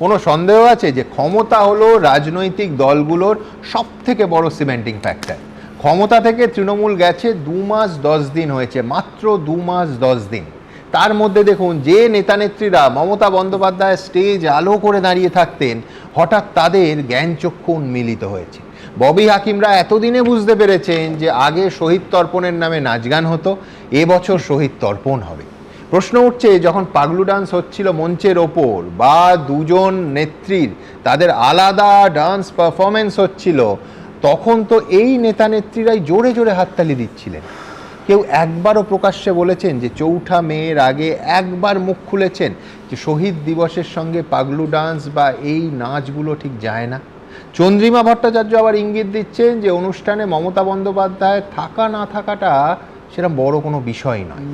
কোনো সন্দেহ আছে যে ক্ষমতা হলো রাজনৈতিক দলগুলোর সব থেকে বড় সিমেন্টিং ফ্যাক্টর। ক্ষমতা থেকে তৃণমূল গেছে 2 মাস 10 দিন হয়েছে, মাত্র 2 মাস 10 দিন। তার মধ্যে দেখুন যে নেতানেত্রীরা মমতা বন্দ্যোপাধ্যায় স্টেজ আলো করে দাঁড়িয়ে থাকতেন, হঠাৎ তাদের জ্ঞানচক্ষু উন্মিলিত হয়েছে। ববি হাকিমরা এতদিনে বুঝতে পেরেছেন যে আগে শহীদ তর্পণের নামে নাচ গান হতো, এবছর শহীদ তর্পণ হবে। প্রশ্ন উঠছে, যখন পাগলু ডান্স হচ্ছিল মঞ্চের ওপর বা দুজন নেত্রীর তাদের আলাদা ডান্স পারফরমেন্স হচ্ছিল, তখন তো এই নেতা নেত্রীরাই জোরে জোরে হাততালি দিচ্ছিলেন। কেউ একবারও প্রকাশ্যে বলেছেন যে 4 মের আগে একবার মুখ খুলেছেন যে শহীদ দিবসের সঙ্গে পাগলু ডান্স বা এই নাচগুলো ঠিক যায় না? চন্দ্রিমা ভট্টাচার্য আবার ইঙ্গিত দিচ্ছেন যে অনুষ্ঠানে মমতা বন্দ্যোপাধ্যায় থাকা না থাকাটা সেরকম বড় কোনো বিষয় নয়।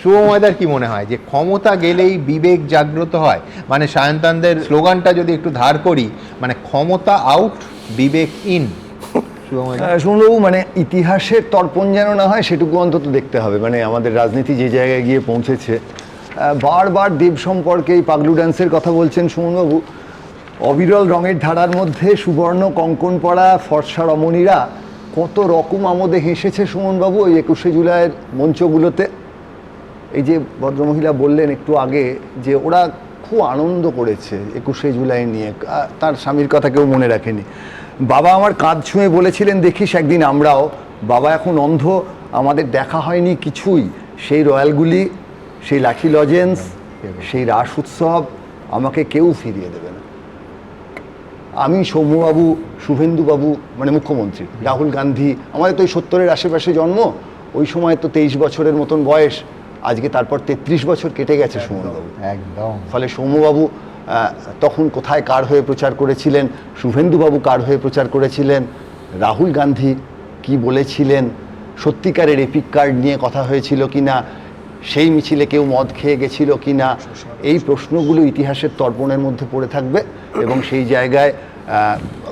শুভময়দার কি মনে হয় যে ক্ষমতা গেলেই বিবেক জাগ্রত হয়? মানে সায়ন্তানদের স্লোগানটা যদি একটু ধার করি, মানে ক্ষমতা আউট, বিবেক ইন। শুনবাবু, মানে ইতিহাসের তর্পণ যেন না হয় সেটুকু অন্তত দেখতে হবে। মানে আমাদের রাজনীতি যে জায়গায় গিয়ে পৌঁছেছে, বারবার দেব সম্পর্কে এই পাগলু ডান্সের কথা বলছেন সুমনবাবু। অবিরল রঙের ধারার মধ্যে সুবর্ণ কঙ্কণ পরা ফর্সা রমণীরা কত রকম আমোদে হেসেছে সুমনবাবু ওই 21শে জুলাইয়ের মঞ্চগুলোতে। এই যে ভদ্রমহিলা বললেন একটু আগে যে ওরা খুব আনন্দ করেছে 21শে জুলাই নিয়ে, তার স্বামীর কথা কেউ মনে রাখেনি। বাবা আমার কাঁধ ছুঁয়ে বলেছিলেন, দেখিস একদিন আমরাও। বাবা এখন অন্ধ, আমাদের দেখা হয়নি কিছুই। সেই রয়্যালগুলি, সেই লাঠি লজেন্স, সেই রাস উৎসব আমাকে কেউ ফিরিয়ে দেবে না। আমি সৌম্যবাবু, শুভেন্দুবাবু মানে মুখ্যমন্ত্রী, রাহুল গান্ধী, আমাদের তো ওই 70-এর আশেপাশে জন্ম, ওই সময় তো 23 বছরের মতন বয়স, আজকে তারপর 33 বছর কেটে গেছে সুমনবাবু। একদম। ফলে সৌম্যবাবু তখন কোথায় কার হয়ে প্রচার করেছিলেন, শুভেন্দুবাবু কার হয়ে প্রচার করেছিলেন, রাহুল গান্ধী কি বলেছিলেন, সত্যিকারের এপিক কার্ড নিয়ে কথা হয়েছিল কি না, সেই মিছিলে কেউ মদ খেয়ে গেছিল কি না, এই প্রশ্নগুলো ইতিহাসের তর্পণের মধ্যে পড়ে থাকবে। এবং সেই জায়গায়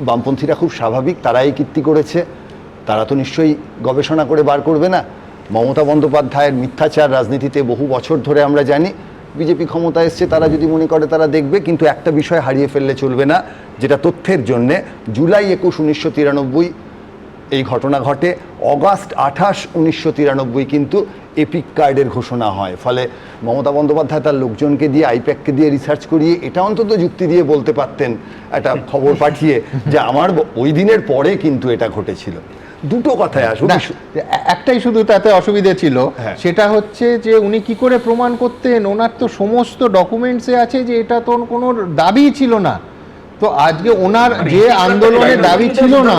বামপন্থীরা খুব স্বাভাবিক, তারাই কীর্তি করেছে, তারা তো নিশ্চয়ই গবেষণা করে বার করবে না। মমতা বন্দ্যোপাধ্যায়ের মিথ্যাচার রাজনীতিতে বহু বছর ধরে আমরা জানি। বিজেপি ক্ষমতা এসছে, তারা যদি মনে করে তারা দেখবে, কিন্তু একটা বিষয় হারিয়ে ফেললে চলবে না, যেটা তথ্যের জন্যে জুলাই 21, 1993 এই ঘটনা ঘটে। অগাস্ট 28, 1993 কিন্তু এপিক কার্ডের ঘোষণা হয়। ফলে মমতা বন্দ্যোপাধ্যায় তার লোকজনকে দিয়ে, আইপ্যাককে দিয়ে রিসার্চ করিয়ে এটা অন্তত যুক্তি দিয়ে বলতে পারতেন, একটা খবর পাঠিয়ে, যে আমার ওই দিনের পরে কিন্তু এটা ঘটেছিল। দুটো কথায় আসুন, একটাই শুধু তাতে অসুবিধে ছিল, সেটা হচ্ছে যে উনি কি করে প্রমাণ করতেন? ওনার তো সমস্ত ডকুমেন্টসে আছে যে এটা তো কোনো দাবি ছিল না। তো আজকে ওনার যে আন্দোলনের দাবি ছিল না,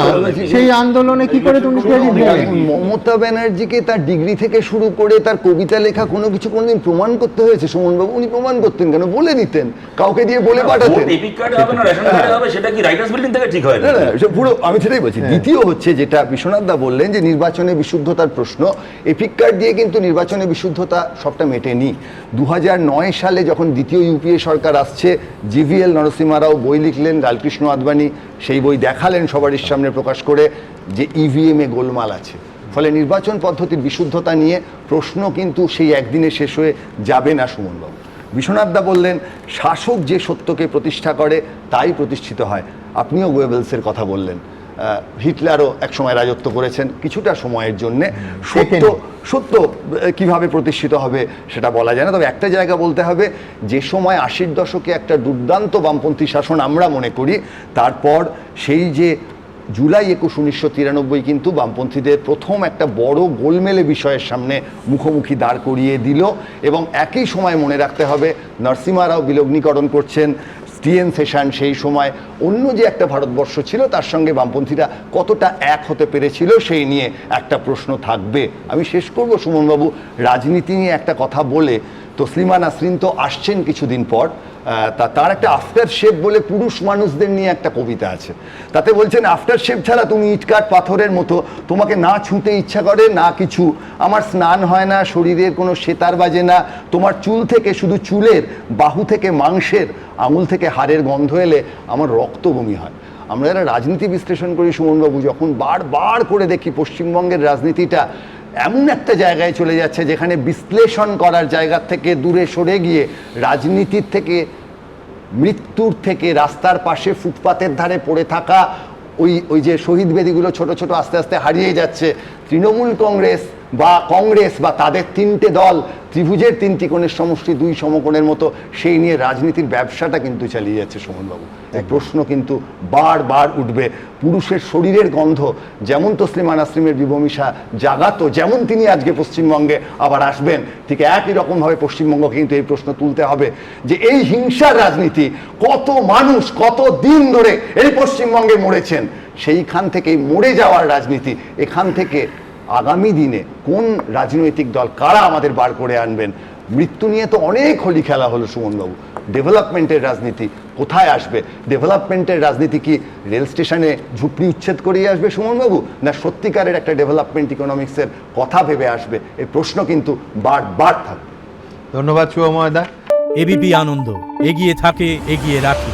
সেই আন্দোলনে কি করে তুমি ক্রেডিট দেবেন? মমতা ব্যানার্জিকে তার ডিগ্রি থেকে শুরু করে তার কবিতা লেখা কোনো কিছু কোনোদিন প্রমাণ করতে হয়েছে সুমনবাবু? উনি প্রমাণ করতেন কেন? বলে দিতেন, কাউকে দিয়ে বলে পাঠাতেন। পুরো আমি সেটাই বলছি। দ্বিতীয় হচ্ছে যেটা বিশ্বনাথ দা বললেন যে নির্বাচনে বিশুদ্ধতার প্রশ্ন, এপিক কার্ড দিয়ে কিন্তু নির্বাচনে বিশুদ্ধতা সবটা মেটেনি। 2009 সালে যখন দ্বিতীয় ইউপিএ সরকার আসছে, জিভিএল নরসিমা রাও বই লিখলেন, লালকৃষ্ণ আদবানি সেই বই দেখালেন সবারই সামনে প্রকাশ করে যে ইভিএম এ গোলমাল আছে। ফলে নির্বাচন পদ্ধতির বিশুদ্ধতা নিয়ে প্রশ্ন কিন্তু সেই একদিনে শেষ হয়ে যাবে না সুমনবাবু। বিশ্বনাথ দা বললেন শাসক যে সত্যকে প্রতিষ্ঠা করে তাই প্রতিষ্ঠিত হয়। আপনিও গোয়েবেলসের কথা বললেন, হিটলারও একসময় রাজত্ব করেছেন কিছুটা সময়ের জন্যে। সত্য কিভাবে প্রতিষ্ঠিত হবে সেটা বলা যায় না। তবে একটা জায়গা বলতে হবে, যে সময় 80-র দশকে একটা দুর্দান্ত বামপন্থী শাসন আমরা মনে করি, তারপর সেই যে জুলাই 21, 1993 কিন্তু বামপন্থীদের প্রথম একটা বড় গোলমেলে বিষয়ের সামনে মুখোমুখি দাঁড় করিয়ে দিল। এবং একই সময় মনে রাখতে হবে, নরসিমা রাও বিলগ্নীকরণ করছেন, টিএন সেশন সেই সময় অন্য যে একটা ভারতবর্ষ ছিল তার সঙ্গে বামপন্থীরা কতটা এক হতে পেরেছিল সেই নিয়ে একটা প্রশ্ন থাকবে। আমি শেষ করব সুমনবাবু রাজনীতি নিয়ে একটা কথা বলে। তসলিমা নাসরিন তো আসছেন কিছুদিন পর, তার একটা আফটার শেপ বলে পুরুষ মানুষদের নিয়ে একটা কবিতা আছে। তাতে বলছেন, আফটার শেপ ছাড়া তুমি ইটকাট পাথরের মতো, তোমাকে না ছুঁতে ইচ্ছা করে না কিছু, আমার স্নান হয় না, শরীরের কোনো সেতার বাজে না, তোমার চুল থেকে শুধু চুলের, বাহু থেকে মাংসের, আঙুল থেকে হাড়ের গন্ধ এলে আমার রক্ত বমি হয়। আমরা যারা রাজনীতি বিশ্লেষণ করি সুমনবাবু, যখন বারবার করে দেখি পশ্চিমবঙ্গের রাজনীতিটা এমন একটা জায়গায় চলে যাচ্ছে যেখানে বিশ্লেষণ করার জায়গা থেকে দূরে সরে গিয়ে রাজনীতির থেকে মৃত্যুর থেকে রাস্তার পাশে ফুটপাতের ধারে পড়ে থাকা ওই যে শহীদ বেদিগুলো ছোট ছোট আস্তে আস্তে হারিয়ে যাচ্ছে, তৃণমূল কংগ্রেস বা তাদের তিনটে দল ত্রিভুজের তিনটি কোণের সমষ্টি দুই সমকোণের মতো সেই নিয়ে রাজনীতির ব্যবসাটা কিন্তু চালিয়ে যাচ্ছে সুমনবাবু। এই প্রশ্ন কিন্তু বারবার উঠবে। পুরুষের শরীরের গন্ধ যেমন তসলিমা নাসরিনের বিভূমিশা জাগাতো, যেমন তিনি আজকে পশ্চিমবঙ্গে আবার আসবেন, ঠিক একই রকমভাবে পশ্চিমবঙ্গকে কিন্তু এই প্রশ্ন তুলতে হবে যে এই হিংসার রাজনীতি কত মানুষ কত দিন ধরে এই পশ্চিমবঙ্গে মরেছেন, সেইখান থেকে মরে যাওয়ার রাজনীতি, এখান থেকে আগামী দিনে কোন রাজনৈতিক দল কারা আমাদের বার করে আনবেন। মৃত্যু নিয়ে তো অনেক হোলি খেলা হলো সুমনবাবু, ডেভেলপমেন্টের রাজনীতি কোথায় আসবে? ডেভেলপমেন্টের রাজনীতি কি রেল স্টেশনে ঝুপড়ি উচ্ছেদ করিয়ে আসবে সুমনবাবু, না সত্যিকারের একটা ডেভেলপমেন্ট ইকোনমিক্সের কথা ভেবে আসবে? এই প্রশ্ন কিন্তু বারবার থাকবে। ধন্যবাদ শুভময় দা। এবিপি আনন্দ, এগিয়ে থাকে, এগিয়ে রাখে।